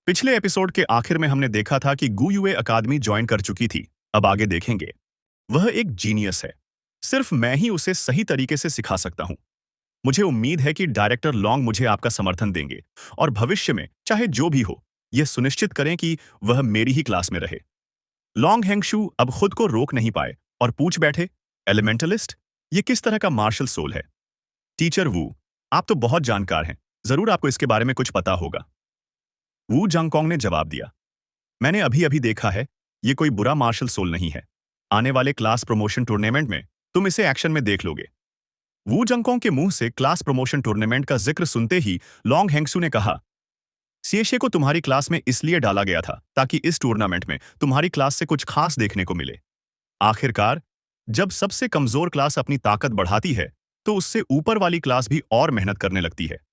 पिछले एपिसोड के आखिर में हमने देखा था कि गू यूए अकादमी ज्वाइन कर चुकी थी। अब आगे देखेंगे। वह एक जीनियस है। सिर्फ मैं ही उसे सही तरीके से सिखा सकता हूं। मुझे उम्मीद है कि डायरेक्टर लॉन्ग मुझे आपका समर्थन देंगे और भविष्य में चाहे जो भी हो, यह सुनिश्चित करें कि वह मेरी ही क्लास में रहे। लॉन्ग हेंगशू अब खुद को रोक नहीं पाए और पूछ बैठे, एलिमेंटलिस्ट, ये किस तरह का मार्शल सोल है? टीचर वू, आप तो बहुत जानकार हैं, जरूर आपको इसके बारे में कुछ पता होगा। वू जंगकोंग ने जवाब दिया, मैंने अभी अभी देखा है, ये कोई बुरा मार्शल सोल नहीं है। आने वाले क्लास प्रमोशन टूर्नामेंट में तुम इसे एक्शन में देख लोगे। वू जंगकोंग के मुंह से क्लास प्रमोशन टूर्नामेंट का जिक्र सुनते ही लॉन्ग हेंगसू ने कहा, सीएशे को तुम्हारी क्लास में इसलिए डाला गया था ताकि इस टूर्नामेंट में तुम्हारी क्लास से कुछ खास देखने को मिले। आखिरकार, जब सबसे कमजोर क्लास अपनी ताकत बढ़ाती है, तो उससे ऊपर वाली क्लास भी और मेहनत करने लगती है।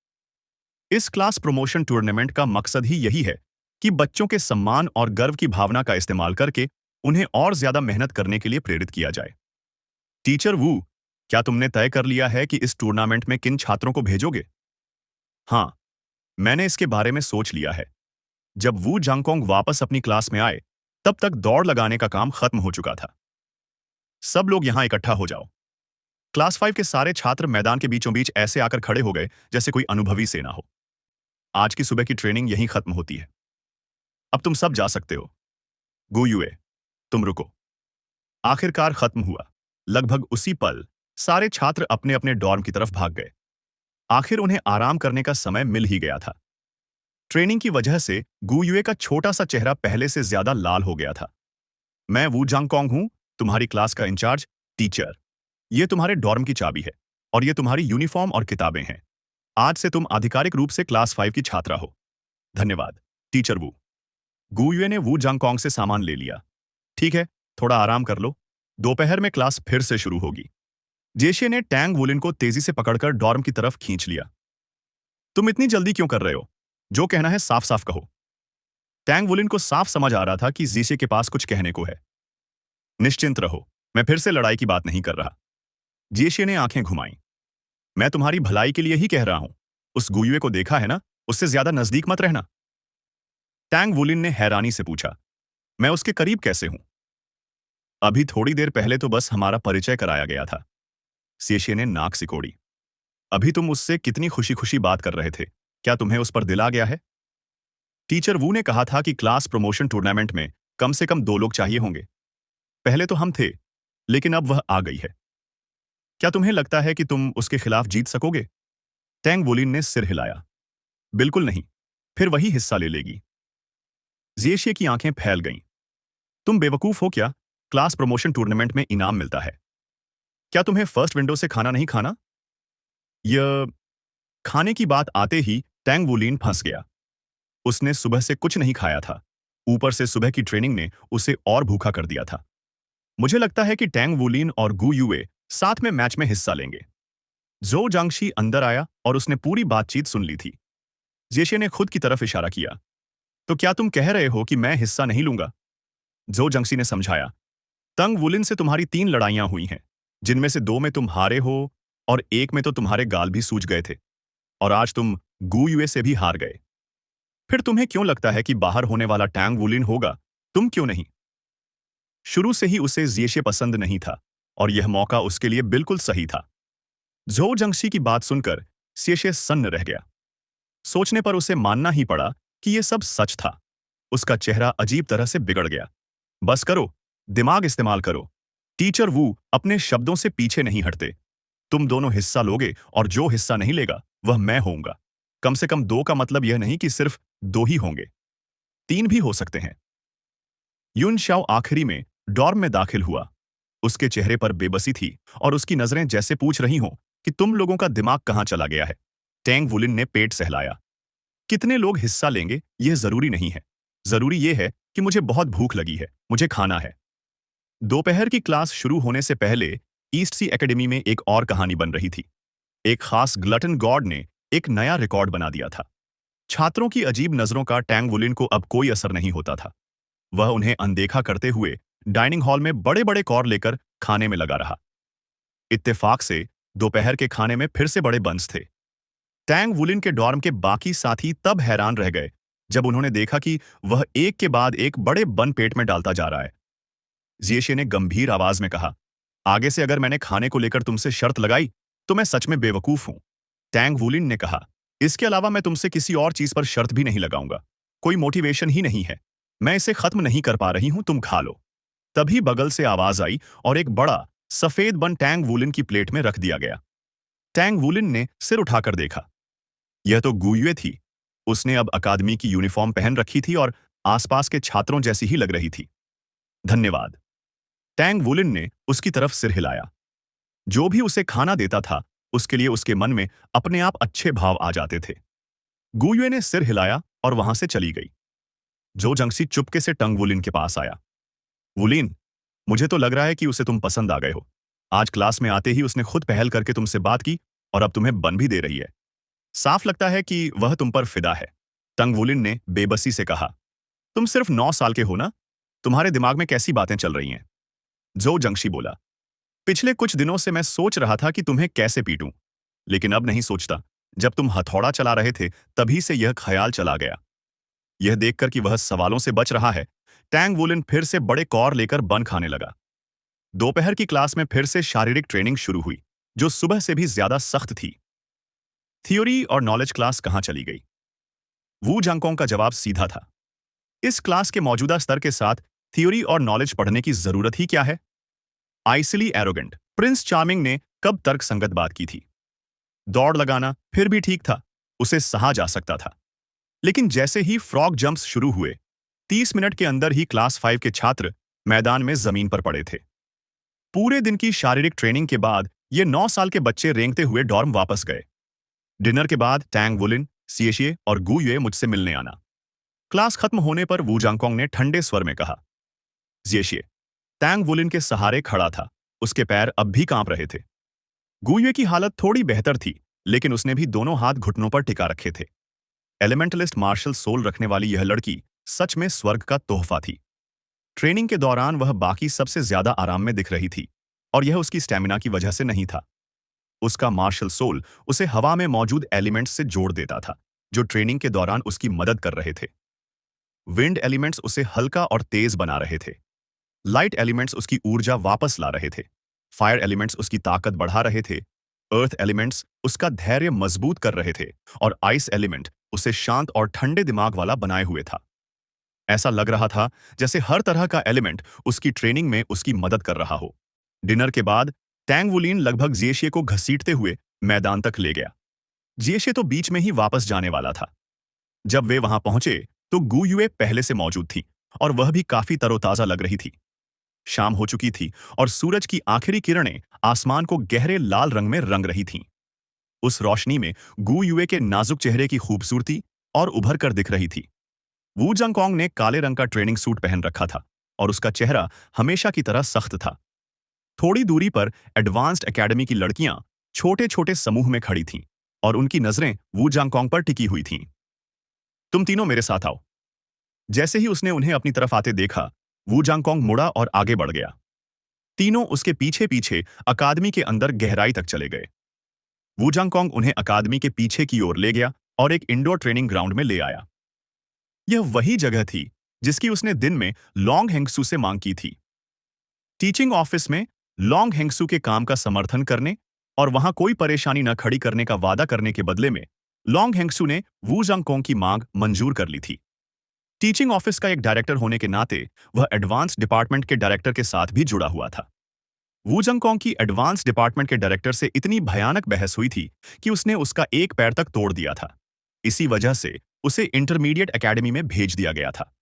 इस क्लास प्रमोशन टूर्नामेंट का मकसद ही यही है कि बच्चों के सम्मान और गर्व की भावना का इस्तेमाल करके उन्हें और ज्यादा मेहनत करने के लिए प्रेरित किया जाए। टीचर वू, क्या तुमने तय कर लिया है कि इस टूर्नामेंट में किन छात्रों को भेजोगे? हाँ, मैंने इसके बारे में सोच लिया है। जब वू जांगकोंग वापस अपनी क्लास में आए, तब तक दौड़ लगाने का काम खत्म हो चुका था। सब लोग यहां इकट्ठा हो जाओ। क्लास 5 के सारे छात्र मैदान के बीचों बीच ऐसे आकर खड़े हो गए जैसे कोई अनुभवी सेना हो। आज की सुबह की ट्रेनिंग यहीं खत्म होती है। अब तुम सब जा सकते हो। गू यूए, तुम रुको। आखिरकार खत्म हुआ। लगभग उसी पल सारे छात्र अपने अपने डॉर्म की तरफ भाग गए। आखिर उन्हें आराम करने का समय मिल ही गया था। ट्रेनिंग की वजह से गू यूए का छोटा सा चेहरा पहले से ज्यादा लाल हो गया था। मैं वू जांगकोंग हूं, तुम्हारी क्लास का इंचार्ज। टीचर, ये तुम्हारे डॉर्म की चाबी है और ये तुम्हारी यूनिफॉर्म और किताबें हैं। आज से तुम आधिकारिक रूप से क्लास 5 की छात्रा हो। धन्यवाद, टीचर वू। गू यूए ने वू जांगकोंग से सामान ले लिया। ठीक है, थोड़ा आराम कर लो। दोपहर में क्लास फिर से शुरू होगी। जेशे ने टैंग वुलिन को तेजी से पकड़कर डॉर्म की तरफ खींच लिया। तुम इतनी जल्दी क्यों कर रहे हो? जो कहना है साफ साफ कहो। टैंग वुलिन को साफ समझ आ रहा था कि जेशे के पास कुछ कहने को है। निश्चिंत रहो, मैं फिर से लड़ाई की बात नहीं कर रहा। जेशे ने आंखें घुमाई। मैं तुम्हारी भलाई के लिए ही कह रहा हूं। उस गुयुए को देखा है ना, उससे ज्यादा नजदीक मत रहना। टैंग वुलिन ने हैरानी से पूछा, मैं उसके करीब कैसे हूं? अभी थोड़ी देर पहले तो बस हमारा परिचय कराया गया था। सेशे ने नाक सिकोड़ी। अभी तुम उससे कितनी खुशी खुशी बात कर रहे थे, क्या तुम्हें उस पर दिल आ गया है? टीचर वू ने कहा था कि क्लास प्रमोशन टूर्नामेंट में कम से कम 2 लोग चाहिए होंगे। पहले तो हम थे, लेकिन अब वह आ गई है। क्या तुम्हें लगता है कि तुम उसके खिलाफ जीत सकोगे? टैंग वुलिन ने सिर हिलाया। बिल्कुल नहीं, फिर वही हिस्सा ले लेगी। जेशे की आंखें फैल गईं। तुम बेवकूफ हो क्या? क्लास प्रमोशन टूर्नामेंट में इनाम मिलता है। क्या तुम्हें फर्स्ट विंडो से खाना नहीं खाना? यह खाने की बात आते ही टैंग वुलिन फंस गया। उसने सुबह से कुछ नहीं खाया था। ऊपर से सुबह की ट्रेनिंग ने उसे और भूखा कर दिया था। मुझे लगता है कि टैंग वुलिन और गू यूए साथ में मैच में हिस्सा लेंगे। जो जांगशी अंदर आया और उसने पूरी बातचीत सुन ली थी। जेशे ने खुद की तरफ इशारा किया। तो क्या तुम कह रहे हो कि मैं हिस्सा नहीं लूंगा? जो जंगसी ने समझाया, तंग वुलिन से तुम्हारी 3 लड़ाइयां हुई हैं, जिनमें से 2 में तुम हारे हो और एक में तो तुम्हारे गाल भी सूज गए थे। और आज तुम गू यूए से भी हार गए। फिर तुम्हें क्यों लगता है कि बाहर होने वाला टैंग वुलिन होगा? तुम क्यों नहीं? शुरू से ही उसे जेशे पसंद नहीं था और यह मौका उसके लिए बिल्कुल सही था। जो जंगशी की बात सुनकर सेशे सन्न रह गया। सोचने पर उसे मानना ही पड़ा कि यह सब सच था। उसका चेहरा अजीब तरह से बिगड़ गया। बस करो, दिमाग इस्तेमाल करो। टीचर वू अपने शब्दों से पीछे नहीं हटते। तुम दोनों हिस्सा लोगे और जो हिस्सा नहीं लेगा वह मैं होऊंगा। कम से कम 2 का मतलब यह नहीं कि सिर्फ 2 ही होंगे, 3 भी हो सकते हैं। युन शाओ आखिरी में डॉर्म में दाखिल हुआ। उसके चेहरे पर बेबसी थी और उसकी नजरें जैसे पूछ रही हों कि तुम लोगों का दिमाग कहां चला गया है। टैंग वुलिन ने पेट सहलाया। कितने लोग हिस्सा लेंगे यह जरूरी नहीं है। जरूरी यह है कि मुझे बहुत भूख लगी है, मुझे खाना है। दोपहर की क्लास शुरू होने से पहले ईस्ट सी एकेडमी में एक और कहानी बन रही थी। एक खास ग्लटन गॉड ने एक नया रिकॉर्ड बना दिया था। छात्रों की अजीब नजरों का टैंग वुलिन को अब कोई असर नहीं होता था। वह उन्हें अनदेखा करते हुए डाइनिंग हॉल में बड़े बड़े कौर लेकर खाने में लगा रहा। इत्तेफाक से दोपहर के खाने में फिर से बड़े बंस थे। टैंग वुलिन के डॉर्म के बाकी साथी तब हैरान रह गए जब उन्होंने देखा कि वह एक के बाद एक बड़े बन पेट में डालता जा रहा है। जिएशे ने गंभीर आवाज में कहा, आगे से अगर मैंने खाने को लेकर तुमसे शर्त लगाई तो मैं सच में बेवकूफ हूं। टैंग वुलिन ने कहा, इसके अलावा मैं तुमसे किसी और चीज पर शर्त भी नहीं लगाऊंगा। कोई मोटिवेशन ही नहीं है। मैं इसे खत्म नहीं कर पा रही हूं, तुम खा लो। तभी बगल से आवाज आई और एक बड़ा सफेद बन टैंग वुलिन की प्लेट में रख दिया गया। टैंग वुलिन ने सिर उठाकर देखा। यह तो गुयुए थी। उसने अब अकादमी की यूनिफॉर्म पहन रखी थी और आसपास के छात्रों जैसी ही लग रही थी। धन्यवाद। टैंग वुलिन ने उसकी तरफ सिर हिलाया। जो भी उसे खाना देता था उसके लिए उसके मन में अपने आप अच्छे भाव आ जाते थे। गुयुए ने सिर हिलाया और वहां से चली गई। जो जंगसी चुपके से टंग वुलिन के पास आया। वुलिन, मुझे तो लग रहा है कि उसे तुम पसंद आ गए हो। आज क्लास में आते ही उसने खुद पहल करके तुमसे बात की और अब तुम्हें बन भी दे रही है। साफ लगता है कि वह तुम पर फिदा है। टंग वुलिन ने बेबसी से कहा, तुम सिर्फ 9 साल के हो ना? तुम्हारे दिमाग में कैसी बातें चल रही हैं? जो जंगशी बोला, पिछले कुछ दिनों से मैं सोच रहा था कि तुम्हें कैसे पीटूं, लेकिन अब नहीं सोचता। जब तुम हथौड़ा चला रहे थे तभी से यह ख्याल चला गया। यह देखकर कि वह सवालों से बच रहा है, टैंग वुलिन फिर से बड़े कौर लेकर बन खाने लगा। दोपहर की क्लास में फिर से शारीरिक ट्रेनिंग शुरू हुई, जो सुबह से भी ज्यादा सख्त थी। थ्योरी और नॉलेज क्लास कहां चली गई? वू जांगकोंग का जवाब सीधा था, इस क्लास के मौजूदा स्तर के साथ थ्योरी और नॉलेज पढ़ने की जरूरत ही क्या है? आइसली एरोगेंट प्रिंस चार्मिंग ने कब तर्कसंगत बात की थी? दौड़ लगाना फिर भी ठीक था, उसे सहा जा सकता था। लेकिन जैसे ही फ्रॉग जंप्स शुरू हुए, 30 मिनट के अंदर ही क्लास 5 के छात्र मैदान में जमीन पर पड़े थे। पूरे दिन की शारीरिक ट्रेनिंग के बाद ये 9 साल के बच्चे रेंगते हुए डॉर्म वापस गए। डिनर के बाद टैंग वुलिन, सिएशिए और गुयुए मुझसे मिलने आना। क्लास खत्म होने पर वू जांगकोंग ने ठंडे स्वर में कहा, जिएशिए। टैंग वुलिन के सहारे खड़ा था, उसके पैर अब भी कांप रहे थे। गुयुए की हालत थोड़ी बेहतर थी, लेकिन उसने भी दोनों हाथ घुटनों पर टिका रखे थे। एलिमेंटलिस्ट मार्शल सोल रखने वाली यह लड़की सच में स्वर्ग का तोहफा थी। ट्रेनिंग के दौरान वह बाकी सबसे ज्यादा आराम में दिख रही थी, और यह उसकी स्टैमिना की वजह से नहीं था। उसका मार्शल सोल उसे हवा में मौजूद एलिमेंट्स से जोड़ देता था, जो ट्रेनिंग के दौरान उसकी मदद कर रहे थे। विंड एलिमेंट्स उसे हल्का और तेज बना रहे थे। लाइट एलिमेंट्स उसकी ऊर्जा वापस ला रहे थे। फायर एलिमेंट्स उसकी ताकत बढ़ा रहे थे। अर्थ एलिमेंट्स उसका धैर्य मजबूत कर रहे थे, और आइस एलिमेंट उसे शांत और ठंडे दिमाग वाला बनाए हुए था। ऐसा लग रहा था जैसे हर तरह का एलिमेंट उसकी ट्रेनिंग में उसकी मदद कर रहा हो। डिनर के बाद टैंग वुलिन लगभग जिएशिए को घसीटते हुए मैदान तक ले गया। जिएशिए तो बीच में ही वापस जाने वाला था। जब वे वहां पहुंचे तो गुयुए पहले से मौजूद थी, और वह भी काफी तरोताजा लग रही थी। शाम हो चुकी थी और सूरज की आखिरी किरणें आसमान को गहरे लाल रंग में रंग रही थीं। उस रोशनी में गुयुए के नाजुक चेहरे की खूबसूरती और उभर कर दिख रही थी। वू जांगकोंग ने काले रंग का ट्रेनिंग सूट पहन रखा था, और उसका चेहरा हमेशा की तरह सख्त था। थोड़ी दूरी पर एडवांस्ड एकेडमी की लड़कियां छोटे छोटे समूह में खड़ी थीं, और उनकी नजरें वू जांगकोंग पर टिकी हुई थीं। तुम तीनों मेरे साथ आओ। जैसे ही उसने उन्हें अपनी तरफ आते देखा, वू जांगकोंग मुड़ा और आगे बढ़ गया। तीनों उसके पीछे पीछे अकादमी के अंदर गहराई तक चले गए। वू जांगकोंग उन्हें अकादमी के पीछे की ओर ले गया और एक इंडोर ट्रेनिंग ग्राउंड में ले आया। यह वही जगह थी जिसकी उसने दिन में लॉन्ग हेंगसू से मांग की थी। टीचिंग ऑफिस में लॉन्ग हेंगसू के काम का समर्थन करने और वहां कोई परेशानी न खड़ी करने का वादा करने के बदले में लॉन्ग हेंगसू ने वू जांगकोंग की मांग मंजूर कर ली थी। टीचिंग ऑफिस का एक डायरेक्टर होने के नाते वह एडवांस डिपार्टमेंट के डायरेक्टर के साथ भी जुड़ा हुआ था। वू जांगकोंग की एडवांस डिपार्टमेंट के डायरेक्टर से इतनी भयानक बहस हुई थी कि उसने उसका एक पैर तक तोड़ दिया था। इसी वजह से उसे इंटरमीडिएट एकेडमी में भेज दिया गया था।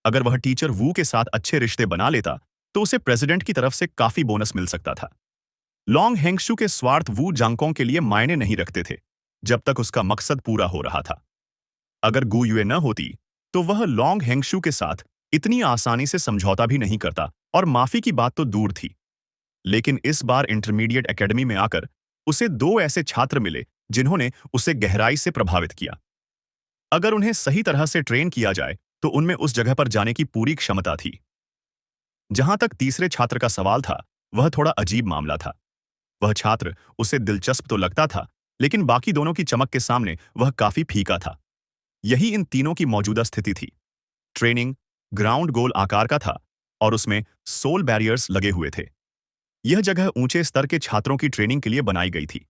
अगर वह टीचर वू के साथ अच्छे रिश्ते बना लेता तो उसे प्रेसिडेंट की तरफ से काफी बोनस मिल सकता था। लॉन्ग हेंगशू के स्वार्थ वू जांगकोंग के लिए मायने नहीं रखते थे, जब तक उसका मकसद पूरा हो रहा था। अगर गुयुए न होती तो वह लॉन्ग हेंगशू के साथ इतनी आसानी से समझौता भी नहीं करता, और माफी की बात तो दूर थी। लेकिन इस बार इंटरमीडिएट एकेडमी में आकर उसे 2 ऐसे छात्र मिले जिन्होंने उसे गहराई से प्रभावित किया। अगर उन्हें सही तरह से ट्रेन किया जाए तो उनमें उस जगह पर जाने की पूरी क्षमता थी। जहां तक तीसरे छात्र का सवाल था, वह थोड़ा अजीब मामला था। वह छात्र उसे दिलचस्प तो लगता था, लेकिन बाकी दोनों की चमक के सामने वह काफी फीका था। यही इन तीनों की मौजूदा स्थिति थी। ट्रेनिंग ग्राउंड गोल आकार का था और उसमें सोल बैरियर्स लगे हुए थे। यह जगह ऊंचे स्तर के छात्रों की ट्रेनिंग के लिए बनाई गई थी।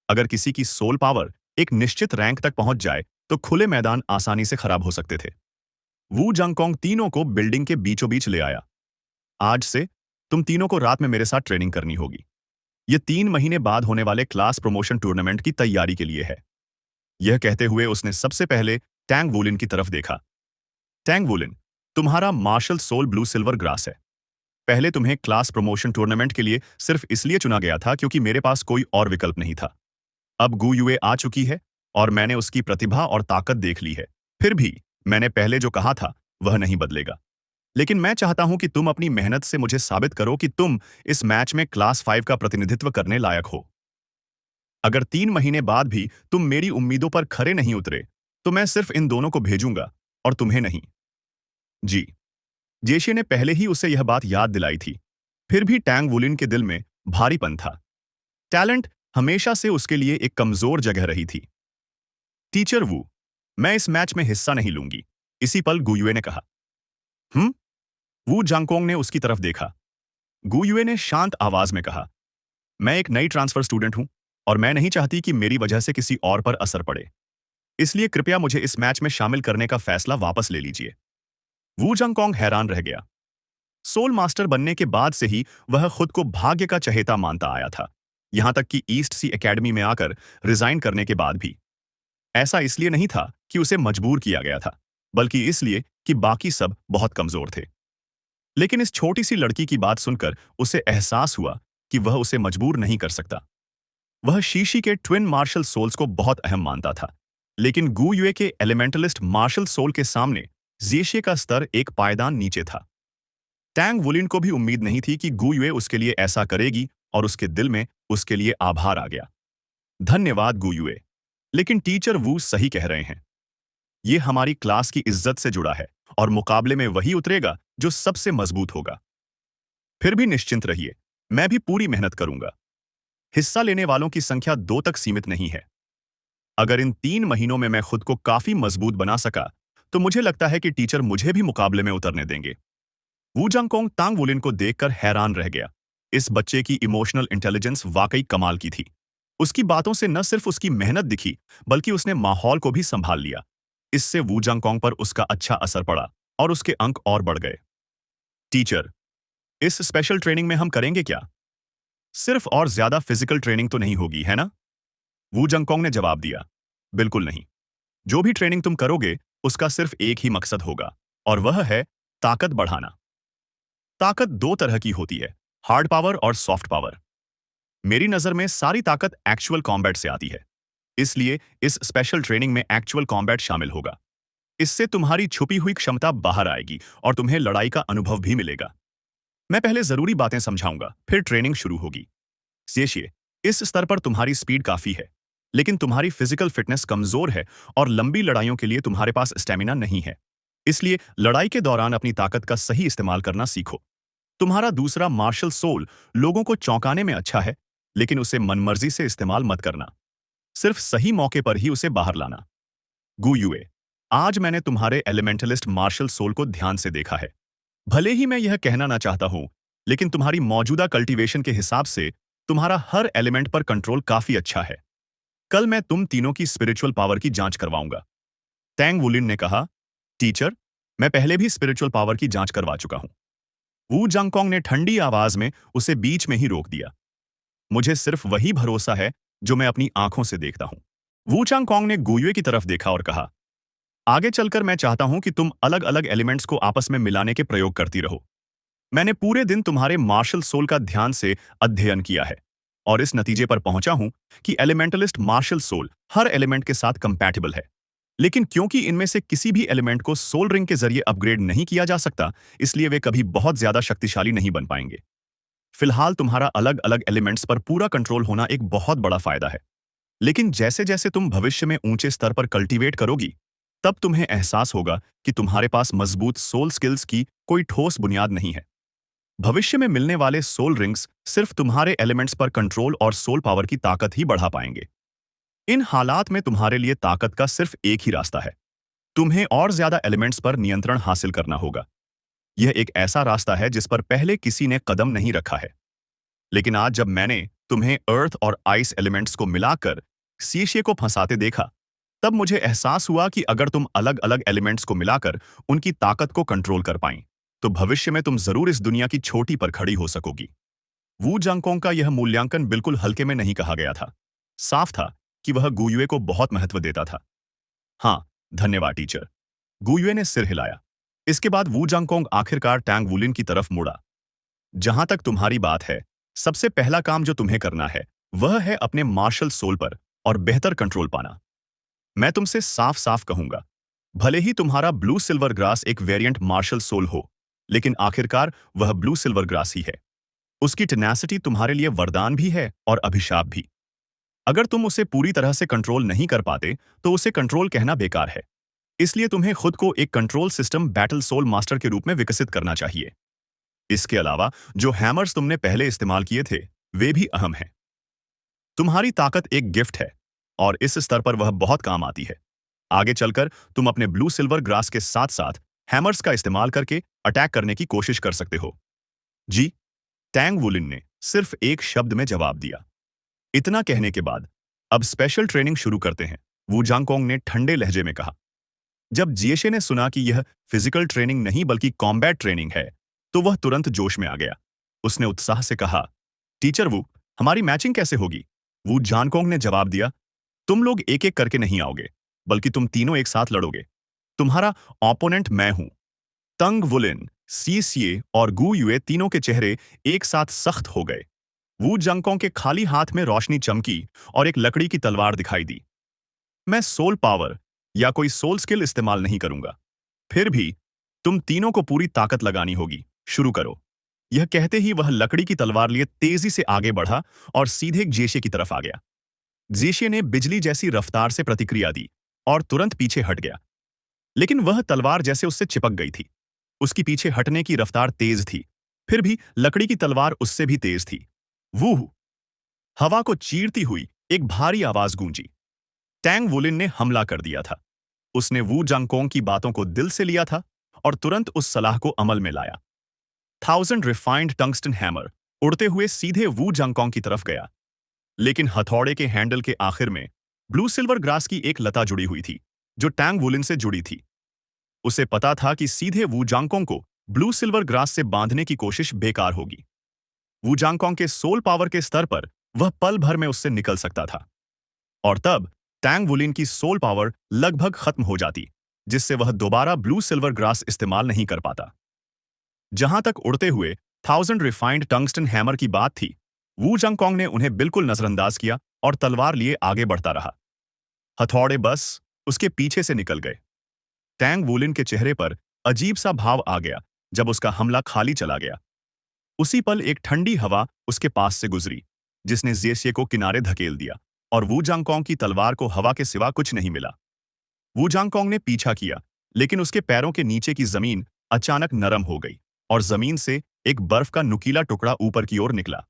अगर किसी की सोल पावर एक निश्चित रैंक तक पहुंच जाए तो खुले मैदान आसानी से खराब हो सकते थे। वू जंगकोंग तीनों को बिल्डिंग के बीचों बीच ले आया। आज से तुम तीनों को रात में मेरे साथ ट्रेनिंग करनी होगी। यह 3 महीने बाद होने वाले क्लास प्रमोशन टूर्नामेंट की तैयारी के लिए है। यह कहते हुए उसने सबसे पहले टैंग वुलिन की तरफ देखा। टैंग वुलिन, तुम्हारा martial soul blue silver grass है। पहले तुम्हें क्लास प्रमोशन टूर्नामेंट के लिए सिर्फ इसलिए चुना गया था क्योंकि मेरे पास कोई और विकल्प नहीं था। अब गु युए आ चुकी है और मैंने उसकी प्रतिभा और ताकत देख ली है। फिर भी मैंने पहले जो कहा था वह नहीं बदलेगा। लेकिन मैं चाहता हूं कि तुम अपनी मेहनत से मुझे साबित करो कि तुम इस मैच में क्लास 5 का प्रतिनिधित्व करने लायक हो। अगर 3 महीने बाद भी तुम मेरी उम्मीदों पर खरे नहीं उतरे तो मैं सिर्फ इन दोनों को भेजूंगा और तुम्हें नहीं। जी। जेशे ने पहले ही उसे यह बात याद दिलाई थी। फिर भी टैंग वुलिन के दिल में भारीपन था। टैलेंट हमेशा से उसके लिए एक कमजोर जगह रही थी। टीचर वू, मैं इस मैच में हिस्सा नहीं लूंगी, इसी पल गुयुए ने कहा। वू जांगकोंग ने उसकी तरफ देखा। गुयुए ने शांत आवाज में कहा, मैं एक नई ट्रांसफर स्टूडेंट हूं और मैं नहीं चाहती कि मेरी वजह से किसी और पर असर पड़े। इसलिए कृपया मुझे इस मैच में शामिल करने का फैसला वापस ले लीजिए। वू जांगकोंग हैरान रह गया। सोल मास्टर बनने के बाद से ही वह खुद को भाग्य का चहेता मानता आया था, यहां तक कि ईस्ट सी एकेडमी में आकर रिजाइन करने के बाद भी। ऐसा इसलिए नहीं था कि उसे मजबूर किया गया था, बल्कि इसलिए कि बाकी सब बहुत कमजोर थे। लेकिन इस छोटी सी लड़की की बात सुनकर उसे एहसास हुआ कि वह उसे मजबूर नहीं कर सकता। वह शीशी के ट्विन मार्शल सोल्स को बहुत अहम मानता था, लेकिन गु युए के एलिमेंटलिस्ट मार्शल सोल के सामने जेशे का स्तर एक पायदान नीचे था। टैंग वुलिन को भी उम्मीद नहीं थी कि गु युए उसके लिए ऐसा करेगी और उसके दिल में उसके लिए आभार आ गया। धन्यवाद गु युए, लेकिन टीचर वू सही कह रहे हैं। ये हमारी क्लास की इज्जत से जुड़ा है और मुकाबले में वही उतरेगा जो सबसे मजबूत होगा। फिर भी निश्चिंत रहिए, मैं भी पूरी मेहनत करूंगा। हिस्सा लेने वालों की संख्या 2 तक सीमित नहीं है। अगर इन 3 महीनों में मैं खुद को काफी मजबूत बना सका तो मुझे लगता है कि टीचर मुझे भी मुकाबले में उतरने देंगे। वू जांगकोंग तांग वुलिन को देखकर हैरान रह गया। इस बच्चे की इमोशनल इंटेलिजेंस वाकई कमाल की थी। उसकी बातों से न सिर्फ उसकी मेहनत दिखी, बल्कि उसने माहौल को भी संभाल लिया। इससे वू जांगकोंग पर उसका अच्छा असर पड़ा और उसके अंक और बढ़ गए। टीचर, इस स्पेशल ट्रेनिंग में हम करेंगे क्या? सिर्फ और ज्यादा फिजिकल ट्रेनिंग तो नहीं होगी, है ना? वू जांगकोंग ने जवाब दिया, बिल्कुल नहीं। जो भी ट्रेनिंग तुम करोगे उसका सिर्फ एक ही मकसद होगा, और वह है ताकत बढ़ाना। ताकत 2 तरह की होती है, हार्ड पावर और सॉफ्ट पावर। मेरी नजर में सारी ताकत एक्चुअल कॉम्बैट से आती है, इसलिए इस स्पेशल ट्रेनिंग में एक्चुअल कॉम्बैट शामिल होगा। इससे तुम्हारी छुपी हुई क्षमता बाहर आएगी और तुम्हें लड़ाई का अनुभव भी मिलेगा। मैं पहले जरूरी बातें समझाऊंगा, फिर ट्रेनिंग शुरू होगी। शेशिए, इस स्तर पर तुम्हारी स्पीड काफी है, लेकिन तुम्हारी फिजिकल फिटनेस कमजोर है और लंबी लड़ाइयों के लिए तुम्हारे पास स्टेमिना नहीं है। इसलिए लड़ाई के दौरान अपनी ताकत का सही इस्तेमाल करना सीखो। तुम्हारा दूसरा मार्शल सोल लोगों को चौंकाने में अच्छा है, लेकिन उसे मनमर्जी से इस्तेमाल मत करना। सिर्फ सही मौके पर ही उसे बाहर लाना। गु युए, आज मैंने तुम्हारे एलिमेंटलिस्ट मार्शल सोल को ध्यान से देखा है। भले ही मैं यह कहना ना चाहता हूं, लेकिन तुम्हारी मौजूदा कल्टीवेशन के हिसाब से तुम्हारा हर एलिमेंट पर कंट्रोल काफी अच्छा है। कल मैं तुम तीनों की स्पिरिचुअल पावर की जांच करवाऊंगा। टैंग वुलिन ने कहा, टीचर, मैं पहले भी स्पिरिचुअल पावर की जांच करवा चुका हूं। वू जांगकोंग ने ठंडी आवाज में उसे बीच में ही रोक दिया। मुझे सिर्फ वही भरोसा है जो मैं अपनी आंखों से देखता हूं। वू जांगकोंग ने गु युए की तरफ देखा और कहा, आगे चलकर मैं चाहता हूं कि तुम अलग अलग एलिमेंट्स को आपस में मिलाने के प्रयोग करती रहो। मैंने पूरे दिन तुम्हारे मार्शल सोल का ध्यान से अध्ययन किया है और इस नतीजे पर पहुंचा हूं कि एलिमेंटलिस्ट मार्शल सोल हर एलिमेंट के साथ कंपैटिबल है। लेकिन क्योंकि इनमें से किसी भी एलिमेंट को सोल रिंग के जरिए अपग्रेड नहीं किया जा सकता, इसलिए वे कभी बहुत ज्यादा शक्तिशाली नहीं बन पाएंगे। फिलहाल तुम्हारा अलग अलग एलिमेंट्स पर पूरा कंट्रोल होना एक बहुत बड़ा फायदा है, लेकिन जैसे जैसे तुम भविष्य में ऊंचे स्तर पर कल्टीवेट करोगी, तब तुम्हें एहसास होगा कि तुम्हारे पास मजबूत सोल स्किल्स की कोई ठोस बुनियाद नहीं है। भविष्य में मिलने वाले सोल रिंग्स सिर्फ तुम्हारे एलिमेंट्स पर कंट्रोल और सोल पावर की ताकत ही बढ़ा पाएंगे। इन हालात में तुम्हारे लिए ताकत का सिर्फ एक ही रास्ता है, तुम्हें और ज्यादा एलिमेंट्स पर नियंत्रण हासिल करना होगा। यह एक ऐसा रास्ता है जिस पर पहले किसी ने कदम नहीं रखा है। लेकिन आज जब मैंने तुम्हें अर्थ और आइस एलिमेंट्स को मिलाकर सीशिए को फंसाते देखा, तब मुझे एहसास हुआ कि अगर तुम अलग अलग एलिमेंट्स को मिलाकर उनकी ताकत को कंट्रोल कर पाई, तो भविष्य में तुम जरूर इस दुनिया की छोटी पर खड़ी हो सकोगी। वू जांगकोंग का यह मूल्यांकन बिल्कुल हल्के में नहीं कहा गया था। साफ था कि वह गुयुए को बहुत महत्व देता था। हाँ, धन्यवाद टीचर। गुयुए ने सिर हिलाया। इसके बाद वू जांगकोंग आखिरकार टैंग वुलिन की तरफ मुड़ा। जहां तक तुम्हारी बात है, सबसे पहला काम जो तुम्हें करना है वह है अपने मार्शल सोल पर और बेहतर कंट्रोल पाना। मैं तुमसे साफ साफ कहूंगा, भले ही तुम्हारा ब्लू सिल्वर ग्रास एक वेरिएंट मार्शल सोल हो, लेकिन आखिरकार वह ब्लू सिल्वर ग्रास ही है। उसकी टेनासिटी तुम्हारे लिए वरदान भी है और अभिशाप भी। अगर तुम उसे पूरी तरह से कंट्रोल नहीं कर पाते, तो उसे कंट्रोल कहना बेकार है। इसलिए तुम्हें खुद को एक control system battle soul master के रूप में विकसित करना चाहिए। इसके अलावा जो हैमर्स तुमने पहले इस्तेमाल किए थे, वे भी अहम हैं। तुम्हारी ताकत एक गिफ्ट है और इस स्तर पर वह बहुत काम आती है। आगे चलकर तुम अपने ब्लू सिल्वर ग्रास के साथ साथ हैमर्स का इस्तेमाल करके अटैक करने की कोशिश कर सकते हो। जी, टैंग वुलिन ने सिर्फ एक शब्द में जवाब दिया। इतना कहने के बाद अब स्पेशल ट्रेनिंग शुरू करते हैं, वू जांगकोंग ने ठंडे लहजे में कहा। जब जिएशे ने सुना कि यह फिजिकल ट्रेनिंग नहीं बल्कि कॉम्बैट ट्रेनिंग है, तो वह तुरंत जोश में आ गया। उसने उत्साह से कहा, टीचर वू, हमारी मैचिंग कैसे होगी? वू जांगकोंग ने जवाब दिया, तुम लोग एक एक करके नहीं आओगे, बल्कि तुम तीनों एक साथ लड़ोगे। तुम्हारा ओपोनेंट मैं हूं। तंग वुलिन, सीसीए और गू युए तीनों के चेहरे एक साथ सख्त हो गए। वू जांगकोंग के खाली हाथ में रोशनी चमकी और एक लकड़ी की तलवार दिखाई दी। मैं सोल पावर या कोई सोल स्किल इस्तेमाल नहीं करूंगा। फिर भी तुम तीनों को पूरी ताकत लगानी होगी। शुरू करो। यह कहते ही वह लकड़ी की तलवार लिए तेजी से आगे बढ़ा और सीधे जेशे की तरफ आ गया। जेशे ने बिजली जैसी रफ्तार से प्रतिक्रिया दी और तुरंत पीछे हट गया। लेकिन वह तलवार जैसे उससे चिपक गई थी। उसकी पीछे हटने की रफ्तार तेज थी, फिर भी लकड़ी की तलवार उससे भी तेज थी। वूह! हवा को चीरती हुई एक भारी आवाज गूंजी। टैंग वुलिन ने हमला कर दिया था। उसने वू जांगकोंग की बातों को दिल से लिया था और तुरंत उस सलाह को अमल में लाया। 1000 रिफाइंड टंगस्टन हैमर उड़ते हुए सीधे वू जांगकोंग की तरफ गया। लेकिन हथौड़े के हैंडल के आखिर में ब्लू सिल्वर ग्रास की एक लता जुड़ी हुई थी, जो टैंग वुलिन से जुड़ी थी। उसे पता था कि सीधे वू जांगकोंग को ब्लू सिल्वर ग्रास से बांधने की कोशिश बेकार होगी। वू जांगकोंग के सोल पावर के स्तर पर वह पल भर में उससे निकल सकता था। और तब टैंग वुलिन की सोल पावर लगभग खत्म हो जाती, जिससे वह दोबारा ब्लू सिल्वर ग्रास इस्तेमाल नहीं कर पाता। जहां तक उड़ते हुए 1000 रिफाइंड टंगस्टन हैमर की बात थी, वू जांगकोंग ने उन्हें बिल्कुल नजरअंदाज किया और तलवार लिए आगे बढ़ता रहा। हथौड़े बस उसके पीछे से निकल गए। टैंग वुलिन के चेहरे पर अजीब सा भाव आ गया जब उसका हमला खाली चला गया। उसी पल एक ठंडी हवा उसके पास से गुजरी, जिसने जेसिए को किनारे धकेल दिया और वू जांगकोंग की तलवार को हवा के सिवा कुछ नहीं मिला। वू जांगकोंग ने पीछा किया, लेकिन उसके पैरों के नीचे की जमीन अचानक नरम हो गई और जमीन से एक बर्फ का नुकीला टुकड़ा ऊपर की ओर निकला।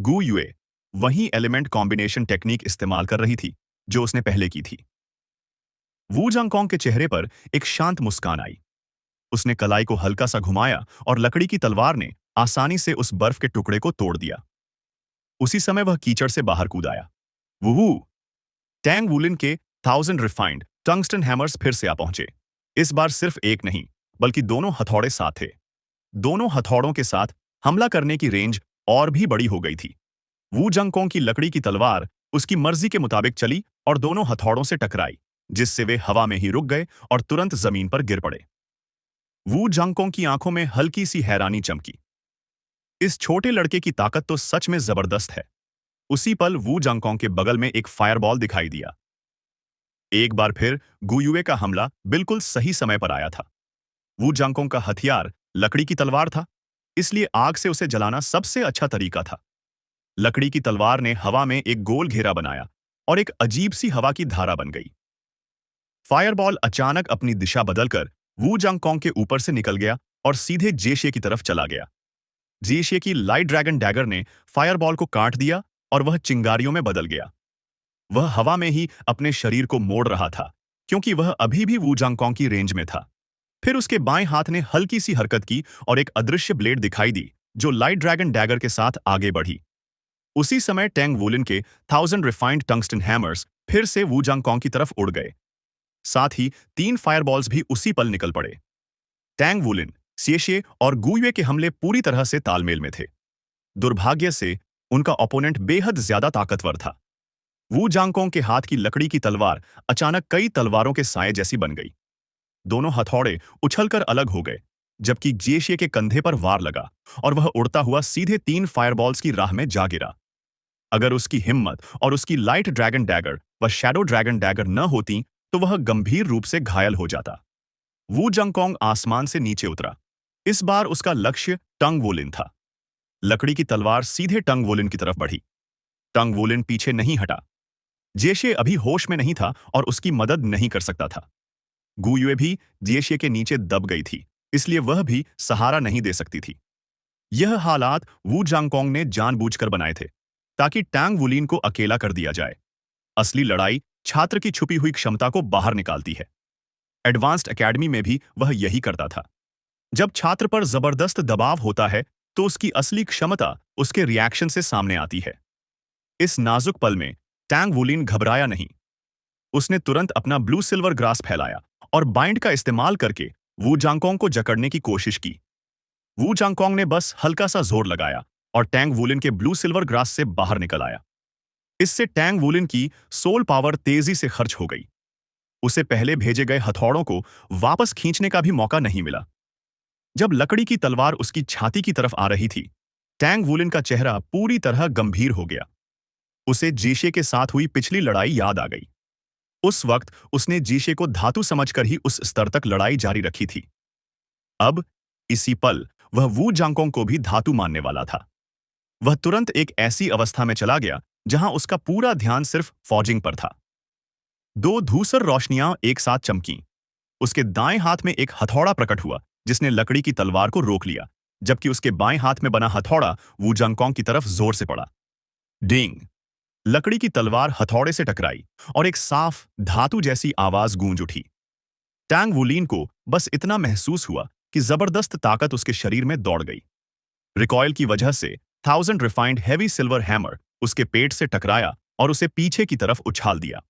गू युए वही एलिमेंट कॉम्बिनेशन टेक्निक इस्तेमाल कर रही थी जो उसने पहले की थी। वू जांगकोंग के चेहरे पर एक शांत मुस्कान आई। उसने कलाई को हल्का सा घुमाया और लकड़ी की तलवार ने आसानी से उस बर्फ के टुकड़े को तोड़ दिया। उसी समय वह कीचड़ से बाहर कूद आया। वूहू! टैंग वुलिन के 1000 रिफाइंड टंगस्टन हैमर्स फिर से आ पहुंचे। इस बार सिर्फ एक नहीं, बल्कि दोनों हथौड़े साथ थे। दोनों हथौड़ों के साथ हमला करने की रेंज और भी बड़ी हो गई थी। वू जांगकोंग की लकड़ी की तलवार उसकी मर्जी के मुताबिक चली और दोनों हथौड़ों से टकराई, जिससे वे हवा में ही रुक गए और तुरंत जमीन पर गिर पड़े। वू जांगकोंग की आंखों में हल्की सी हैरानी चमकी। इस छोटे लड़के की ताकत तो सच में जबरदस्त है। उसी पल वू जांगकोंग के बगल में एक फायरबॉल दिखाई दिया। एक बार फिर गुयुए का हमला बिल्कुल सही समय पर आया था। वू जांगकोंग का हथियार लकड़ी की तलवार था, इसलिए आग से उसे जलाना सबसे अच्छा तरीका था। लकड़ी की तलवार ने हवा में एक गोल घेरा बनाया और एक अजीब सी हवा की धारा बन गई। फायरबॉल अचानक अपनी दिशा बदलकर वू जांगकोंग के ऊपर से निकल गया और सीधे जेशे की तरफ चला गया। जेशे की लाइट ड्रैगन डैगर ने फायरबॉल को काट दिया और वह चिंगारियों में बदल गया। वह हवा में ही अपने शरीर को मोड़ रहा था, क्योंकि वह अभी भी वू जांगकोंग की रेंज में था। फिर उसके बाएं हाथ ने हल्की सी हरकत की और एक अदृश्य ब्लेड दिखाई दी जो लाइट ड्रैगन डैगर के साथ आगे बढ़ी। उसी समय टैंग वुलिन के 1000 रिफाइंड टंगस्टन हैमर्स फिर से वू जांगकोंग की तरफ उड़ गए। साथ ही 3 फायरबॉल्स भी उसी पल निकल पड़े। टैंग वुलिन, सिएशे और गुयुए के हमले पूरी तरह से तालमेल में थे। दुर्भाग्य से उनका ओपोनेंट बेहद ज्यादा ताकतवर था। वू जांगकोंग के हाथ की लकड़ी की तलवार अचानक कई तलवारों के साए जैसी बन गई। दोनों हथौड़े उछलकर अलग हो गए, जबकि जिएशे के कंधे पर वार लगा और वह उड़ता हुआ सीधे 3 फायरबॉल्स की राह में जा गिरा। अगर उसकी हिम्मत और उसकी लाइट ड्रैगन डैगर व शैडो ड्रैगन डैगर न होती तो वह गंभीर रूप से घायल हो जाता। वू जांगकोंग आसमान से नीचे उतरा। इस बार उसका लक्ष्य टंग वुलिन था। लकड़ी की तलवार सीधे टंग वुलिन की तरफ बढ़ी। टंग वुलिन पीछे नहीं हटा। जेशे अभी होश में नहीं था और उसकी मदद नहीं कर सकता था। गुयुए भी जेशे के नीचे दब गई थी, इसलिए वह भी सहारा नहीं दे सकती थी। यह हालात वू जांगकोंग ने जानबूझकर बनाए थे ताकि टैंग वुलिन को अकेला कर दिया जाए। असली लड़ाई छात्र की छुपी हुई क्षमता को बाहर निकालती है। एडवांस्ड एकेडमी में भी वह यही करता था। जब छात्र पर जबरदस्त दबाव होता है तो उसकी असली क्षमता उसके रिएक्शन से सामने आती है। इस नाजुक पल में टैंग वुलिन घबराया नहीं। उसने तुरंत अपना ब्लू सिल्वर ग्रास फैलाया और बाइंड का इस्तेमाल करके वू जांगकोंग को जकड़ने की कोशिश की। वू जांगकोंग ने बस हल्का सा जोर लगाया और टैंग वुलिन के ब्लू सिल्वर ग्रास से बाहर निकल आया। इससे टैंग वुलिन की सोल पावर तेजी से खर्च हो गई। उसे पहले भेजे गए हथौड़ों को वापस खींचने का भी मौका नहीं मिला। जब लकड़ी की तलवार उसकी छाती की तरफ आ रही थी, टैंग वुलिन का चेहरा पूरी तरह गंभीर हो गया। उसे जीशे के साथ हुई पिछली लड़ाई याद आ गई। उस वक्त उसने जीशे को धातु समझकर ही उस स्तर तक लड़ाई जारी रखी थी। अब इसी पल वह वू जांगकोंग को भी धातु मानने वाला था। वह तुरंत एक ऐसी अवस्था में चला गया जहां उसका पूरा ध्यान सिर्फ फॉजिंग पर था। दो धूसर रोशनियां एक साथ चमकीं। उसके दाएं हाथ में एक हथौड़ा प्रकट हुआ जिसने लकड़ी की तलवार को रोक लिया, जबकि उसके बाएं हाथ में बना हथौड़ा वू जांगकोंग की तरफ जोर से पड़ा। डिंग! लकड़ी की तलवार हथौड़े से टकराई और एक साफ धातु जैसी आवाज गूंज उठी। टैंग वुलिन को बस इतना महसूस हुआ कि जबरदस्त ताकत उसके शरीर में दौड़ गई। रिकॉयल की वजह से 1000 रिफाइंड हेवी सिल्वर हैमर उसके पेट से टकराया और उसे पीछे की तरफ उछाल दिया।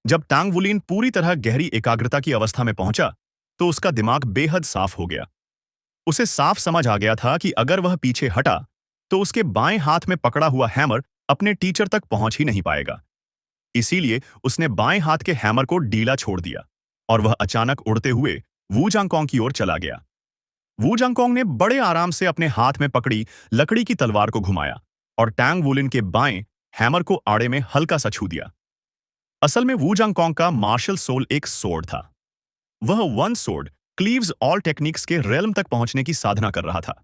जब टैंग वुलिन पूरी तरह गहरी एकाग्रता की अवस्था में पहुंचा तो उसका दिमाग बेहद साफ हो गया। उसे साफ समझ आ गया था कि अगर वह पीछे हटा तो उसके बाएं हाथ में पकड़ा हुआ हैमर अपने टीचर तक पहुंच ही नहीं पाएगा। इसीलिए उसने बाएं हाथ के हैमर को ढीला छोड़ दिया और वह अचानक उड़ते हुए वू जांगकोंग की ओर चला गया। वू जांगकोंग ने बड़े आराम से अपने हाथ में पकड़ी लकड़ी की तलवार को घुमाया और टैंग वुलिन के बाएं हैमर को आड़े में हल्का सा छू दिया। असल में वू जांगकोंग का मार्शल सोल एक सोर्ड था। वह one sword cleaves all techniques के रेल्म तक पहुंचने की साधना कर रहा था।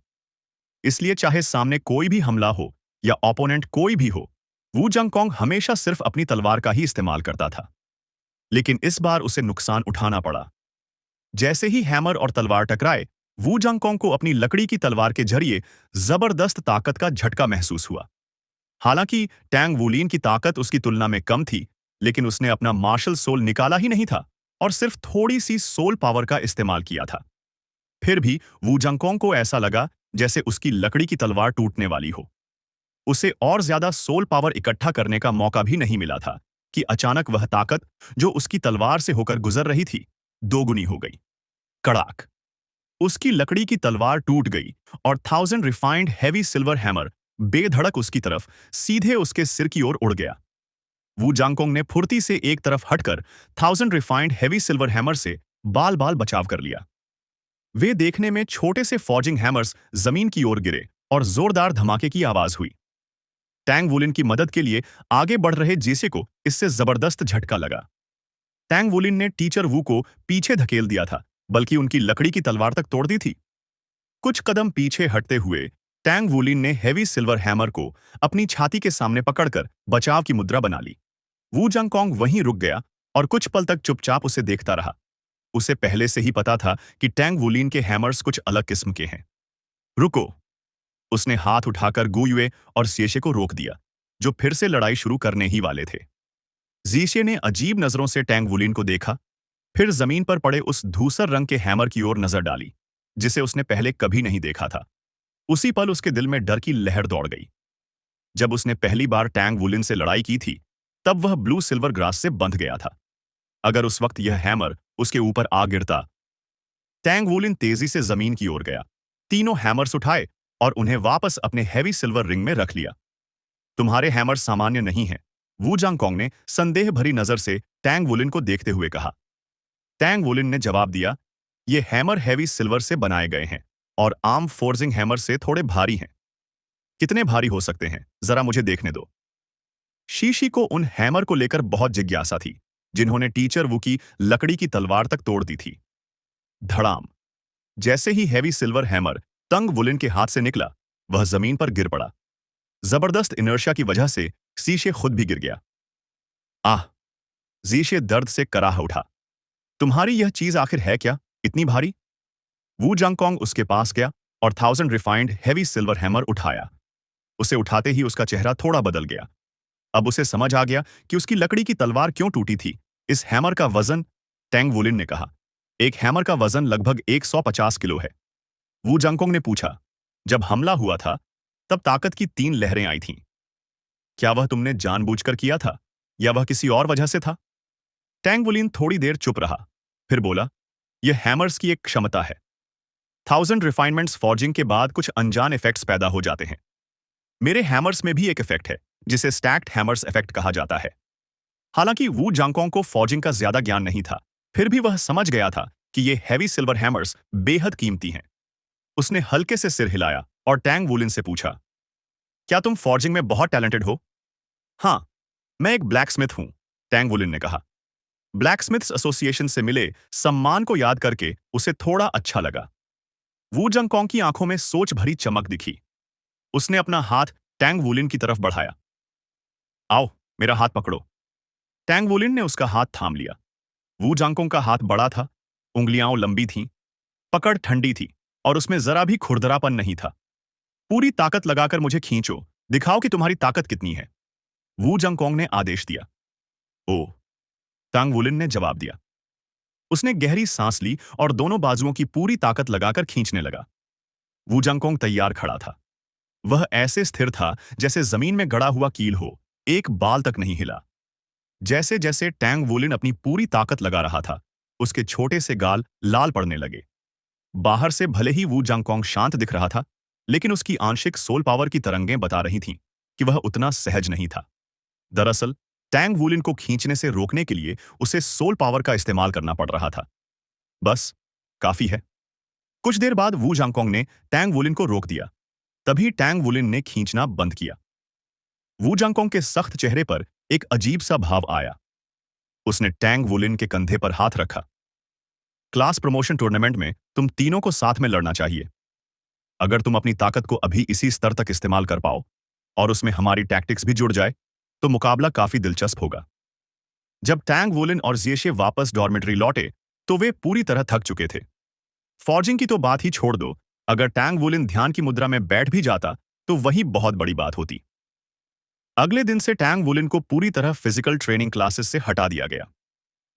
इसलिए चाहे सामने कोई भी हमला हो या ओपोनेंट कोई भी हो, वू जांगकोंग हमेशा सिर्फ अपनी तलवार का ही इस्तेमाल करता था। लेकिन इस बार उसे नुकसान उठाना पड़ा। जैसे ही हैमर और तलवार टकराए, वू जांगकोंग को अपनी लकड़ी की तलवार के जरिए जबरदस्त ताकत का झटका महसूस हुआ। हालांकि टैंग वुलिन की ताकत उसकी तुलना में कम थी, लेकिन उसने अपना मार्शल सोल निकाला ही नहीं था और सिर्फ थोड़ी सी सोल पावर का इस्तेमाल किया था। फिर भी वू जांगकोंग को ऐसा लगा जैसे उसकी लकड़ी की तलवार टूटने वाली हो। उसे और ज्यादा सोल पावर इकट्ठा करने का मौका भी नहीं मिला था कि अचानक वह ताकत जो उसकी तलवार से होकर गुजर रही थी, दोगुनी हो गई। कड़ाक! उसकी लकड़ी की तलवार टूट गई और 1000 रिफाइंड हेवी सिल्वर हैमर बेधड़क उसकी तरफ सीधे उसके सिर की ओर उड़ गया। वू जांगकोंग ने फुर्ती से एक तरफ हटकर 1000 रिफाइंड हेवी सिल्वर हैमर से बाल बाल बचाव कर लिया। वे देखने में छोटे से फॉजिंग हैमर्स जमीन की ओर गिरे और जोरदार धमाके की आवाज हुई। टैंग वुलिन की मदद के लिए आगे बढ़ रहे जेसे को इससे जबरदस्त झटका लगा। टैंग वुलिन ने टीचर वू को पीछे धकेल दिया था, बल्कि उनकी लकड़ी की तलवार तक तोड़ दी थी। कुछ कदम पीछे हटते हुए टैंग वुलिन ने हेवी सिल्वर हैमर को अपनी छाती के सामने पकड़कर बचाव की मुद्रा बना ली। वू जांगकोंग वहीं रुक गया और कुछ पल तक चुपचाप उसे देखता रहा। उसे पहले से ही पता था कि टैंग वुलिन के हैमर्स कुछ अलग किस्म के हैं। रुको! उसने हाथ उठाकर गुयुए और सिएशे को रोक दिया, जो फिर से लड़ाई शुरू करने ही वाले थे। जीशे ने अजीब नजरों से टैंग वुलिन को देखा। फिर जमीन पर पड़े उस धूसर रंग के हैमर की ओर नजर डाली, जिसे उसने पहले कभी नहीं देखा था। उसी पल उसके दिल में डर की लहर दौड़ गई। जब उसने पहली बार टैंग वुलिन से लड़ाई की थी, तब वह ब्लू सिल्वर ग्रास से बंध गया था। अगर उस वक्त यह हैमर उसके ऊपर आ गिरता। टैंग वुलिन तेजी से जमीन की ओर गया, तीनों हैमर्स उठाए और उन्हें वापस अपने हैवी सिल्वर रिंग में रख लिया। तुम्हारे हैमर सामान्य नहीं हैं, वू जांगकोंग ने संदेह भरी नजर से टैंग वुलिन को देखते हुए कहा। टैंग वुलिन ने जवाब दिया, ये हैमर हैवी सिल्वर से बनाए गए हैं और आम फोर्जिंग हैमर से थोड़े भारी हैं। कितने भारी हो सकते हैं, जरा मुझे देखने दो। शीशी को उन हैमर को लेकर बहुत जिज्ञासा थी, जिन्होंने टीचर वू की लकड़ी की तलवार तक तोड़ दी थी। धड़ाम। जैसे ही हैवी सिल्वर हैमर तंग वुलिन के हाथ से निकला, वह जमीन पर गिर पड़ा। जबरदस्त इनर्शिया की वजह से शीशे खुद भी गिर गया। आह! शीशे दर्द से कराह उठा। तुम्हारी यह चीज आखिर है क्या, इतनी भारी? वू जांगकोंग उसके पास गया और 1000 रिफाइंड हैवी सिल्वर हैमर उठाया। उसे उठाते ही उसका चेहरा थोड़ा बदल गया। अब उसे समझ आ गया कि उसकी लकड़ी की तलवार क्यों टूटी थी। इस हैमर का वजन, टैंग वुलिन ने कहा, एक हैमर का वजन लगभग 150 किलो है। वू जांगकोंग ने पूछा, जब हमला हुआ था, तब ताकत की 3 लहरें आई थीं। क्या वह तुमने जानबूझकर किया था, या वह किसी और वजह से था? टैंग वुलिन थोड़ी देर चुप रहा, फिर बोला, यह हैमर्स की एक क्षमता है। 1000 रिफाइनमेंट्स फॉर्जिंग के बाद कुछ अनजान इफेक्ट्स पैदा हो जाते हैं। मेरे हैमर्स में भी एक इफेक्ट है, जिसे स्टैक्ड हैमर्स इफेक्ट कहा जाता है। हालांकि वू जांगकोंग को फॉर्जिंग का ज्यादा ज्ञान नहीं था, फिर भी वह समझ गया था कि ये हैवी सिल्वर हैमर्स बेहद कीमती हैं। उसने हल्के से सिर हिलाया और टैंग वुलिन से पूछा, क्या तुम फॉर्जिंग में बहुत टैलेंटेड हो? हाँ, मैं एक ब्लैकस्मिथ हूं, टैंग वुलिन ने कहा। ब्लैकस्मिथ्स एसोसिएशन से मिले सम्मान को याद करके उसे थोड़ा अच्छा लगा। वू जांगकोंग की आंखों में सोच भरी चमक दिखी। उसने अपना हाथ टैंग वुलिन की तरफ बढ़ाया। आओ, मेरा हाथ पकड़ो। टैंग वुलिन ने उसका हाथ थाम लिया। वू जांगकोंग का हाथ बड़ा था, उंगलियां लंबी थीं, पकड़ ठंडी थी और उसमें जरा भी खुरदरापन नहीं था। पूरी ताकत लगाकर मुझे खींचो, दिखाओ कि तुम्हारी ताकत कितनी है, वू जांगकोंग ने आदेश दिया। ओह, टैंग वुलिन ने जवाब दिया। उसने गहरी सांस ली और दोनों बाजुओं की पूरी ताकत लगाकर खींचने लगा। वू जांगकोंग तैयार खड़ा था। वह ऐसे स्थिर था जैसे जमीन में गड़ा हुआ कील हो, एक बाल तक नहीं हिला। जैसे जैसे टैंग वुलिन अपनी पूरी ताकत लगा रहा था, उसके छोटे से गाल लाल पड़ने लगे। बाहर से भले ही वू जांगकोंग शांत दिख रहा था, लेकिन उसकी आंशिक सोल पावर की तरंगें बता रही थीं कि वह उतना सहज नहीं था। दरअसल टैंग वुलिन को खींचने से रोकने के लिए उसे सोल पावर का इस्तेमाल करना पड़ रहा था। बस, काफी है। कुछ देर बाद वू जांगकोंग ने टैंग वुलिन को रोक दिया। तभी टैंग वुलिन ने खींचना बंद किया। वू जांगकोंग के सख्त चेहरे पर एक अजीब सा भाव आया। उसने टैंग वुलिन के कंधे पर हाथ रखा। क्लास प्रमोशन टूर्नामेंट में तुम तीनों को साथ में लड़ना चाहिए। अगर तुम अपनी ताकत को अभी इसी स्तर तक इस्तेमाल कर पाओ और उसमें हमारी टैक्टिक्स भी जुड़ जाए, तो मुकाबला काफी दिलचस्प होगा। जब टैंग वुलिन और जिएशे वापस डॉर्मेटरी लौटे, तो वे पूरी तरह थक चुके थे। फॉर्जिंग की तो बात ही छोड़ दो, अगर टैंग वुलिन ध्यान की मुद्रा में बैठ भी जाता, तो वही बहुत बड़ी बात होती। अगले दिन से टैंग वुलिन को पूरी तरह फिजिकल ट्रेनिंग क्लासेस से हटा दिया गया।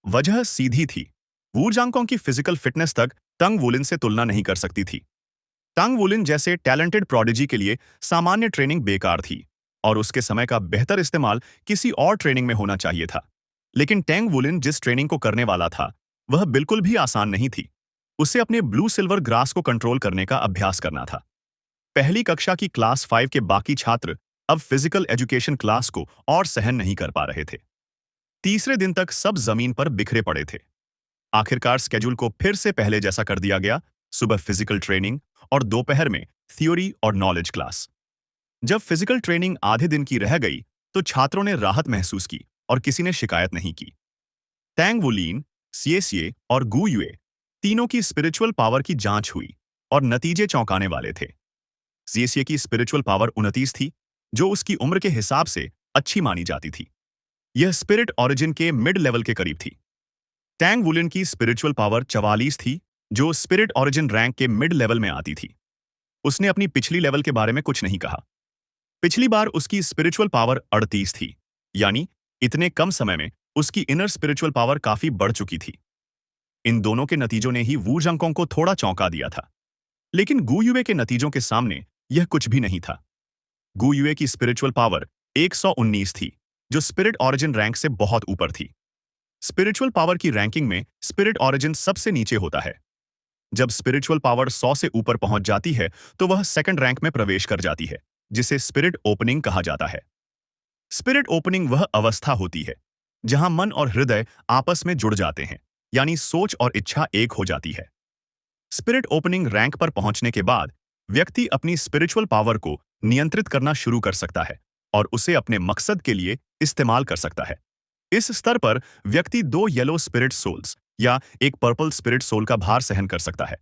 वजह सीधी थी, वू जांगकोंग की फिजिकल फिटनेस तक टंग वुलिन से तुलना नहीं कर सकती थी। टंग वुलिन जैसे टैलेंटेड प्रोडिजी के लिए सामान्य ट्रेनिंग बेकार थी और उसके समय का बेहतर इस्तेमाल किसी और ट्रेनिंग में होना चाहिए था। लेकिन टैंग वुलिन जिस ट्रेनिंग को करने वाला था, वह बिल्कुल भी आसान नहीं थी। उसे अपने ब्लू सिल्वर ग्रास को कंट्रोल करने का अभ्यास करना था। पहली कक्षा की क्लास 5 के बाकी छात्र अब फिजिकल एजुकेशन क्लास को और सहन नहीं कर पा रहे थे। तीसरे दिन तक सब जमीन पर बिखरे पड़े थे। आखिरकार स्केड्यूल को फिर से पहले जैसा कर दिया गया, सुबह फिजिकल ट्रेनिंग और दोपहर में थ्योरी और नॉलेज क्लास। जब फिजिकल ट्रेनिंग आधे दिन की रह गई, तो छात्रों ने राहत महसूस की और किसी ने शिकायत नहीं की। टैंग वुलिन, सीएसीए और गू युए तीनों की स्पिरिचुअल पावर की जांच हुई और नतीजे चौंकाने वाले थे। सीएसीए की स्पिरिचुअल पावर 29 थी, जो उसकी उम्र के हिसाब से अच्छी मानी जाती थी। यह स्पिरिट ओरिजिन के मिड लेवल के करीब थी। टैंग वुलिन की स्पिरिचुअल पावर 44 थी, जो स्पिरिट ओरिजिन रैंक के मिड लेवल में आती थी। उसने अपनी पिछली लेवल के बारे में कुछ नहीं कहा। पिछली बार उसकी स्पिरिचुअल पावर 38 थी, यानी इतने कम समय में उसकी इनर स्पिरिचुअल पावर काफी बढ़ चुकी थी। इन दोनों के नतीजों ने ही वू जंगकोंग को थोड़ा चौंका दिया था। लेकिन गु युए के नतीजों के सामने यह कुछ भी नहीं था। गु युए की स्पिरिचुअल पावर 119 थी, जो स्पिरिट ऑरिजिन रैंक से बहुत ऊपर थी। स्पिरिचुअल पावर की रैंकिंग में स्पिरिट ऑरिजिन सबसे नीचे होता है। जब स्पिरिचुअल पावर 100 से ऊपर पहुंच जाती है तो वह सेकंड रैंक में प्रवेश कर जाती है, जिसे स्पिरिट ओपनिंग कहा जाता है। स्पिरिट ओपनिंग वह अवस्था होती है जहां मन और हृदय आपस में जुड़ जाते हैं, यानी सोच और इच्छा एक हो जाती है। स्पिरिट ओपनिंग रैंक पर पहुंचने के बाद व्यक्ति अपनी स्पिरिचुअल पावर को नियंत्रित करना शुरू कर सकता है और उसे अपने मकसद के लिए इस्तेमाल कर सकता है। इस स्तर पर व्यक्ति 2 येलो स्पिरिट सोल्स या एक पर्पल स्पिरिट सोल का भार सहन कर सकता है।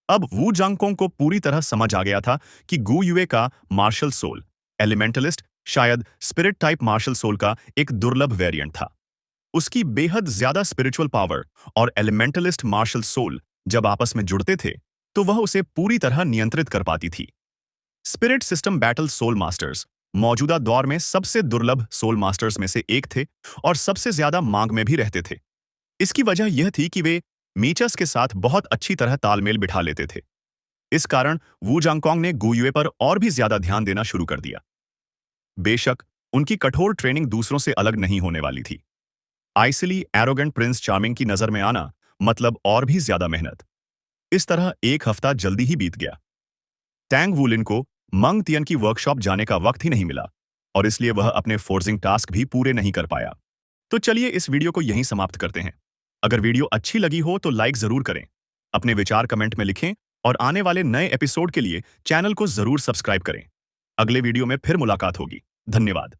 अब वू जांगकोंग को पूरी तरह समझ आ गया था कि गु युए का मार्शल सोल, एलिमेंटलिस्ट, शायद स्पिरिट टाइप मार्शल सोल का एक दुर्लभ वेरिएंट था। उसकी बेहद ज्यादा स्पिरिचुअल पावर और एलिमेंटलिस्ट मार्शल सोल जब आपस में जुड़ते थे तो वह उसे पूरी तरह नियंत्रित कर पाती थी। Spirit system battle soul masters मौजूदा दौर में सबसे दुर्लभ सोल मास्टर्स में से एक थे और सबसे ज्यादा मांग में भी रहते थे। इसकी वजह यह थी कि वे मीचस के साथ बहुत अच्छी तरह तालमेल बिठा लेते थे। इस कारण वू जांगकोंग ने गु युए पर और भी ज्यादा ध्यान देना शुरू कर दिया। बेशक उनकी कठोर ट्रेनिंग दूसरों से अलग नहीं होने वाली थी। आइसिली एरोगेंट प्रिंस चार्मिंग की नजर में आना मतलब और भी ज्यादा मेहनत। इस तरह एक हफ्ता जल्दी ही बीत गया। टैंग वुलिन को मंग तियन की वर्कशॉप जाने का वक्त ही नहीं मिला और इसलिए वह अपने फोर्जिंग टास्क भी पूरे नहीं कर पाया। तो चलिए इस वीडियो को यहीं समाप्त करते हैं। अगर वीडियो अच्छी लगी हो तो लाइक जरूर करें, अपने विचार कमेंट में लिखें और आने वाले नए एपिसोड के लिए चैनल को जरूर सब्सक्राइब करें। अगले वीडियो में फिर मुलाकात होगी। धन्यवाद।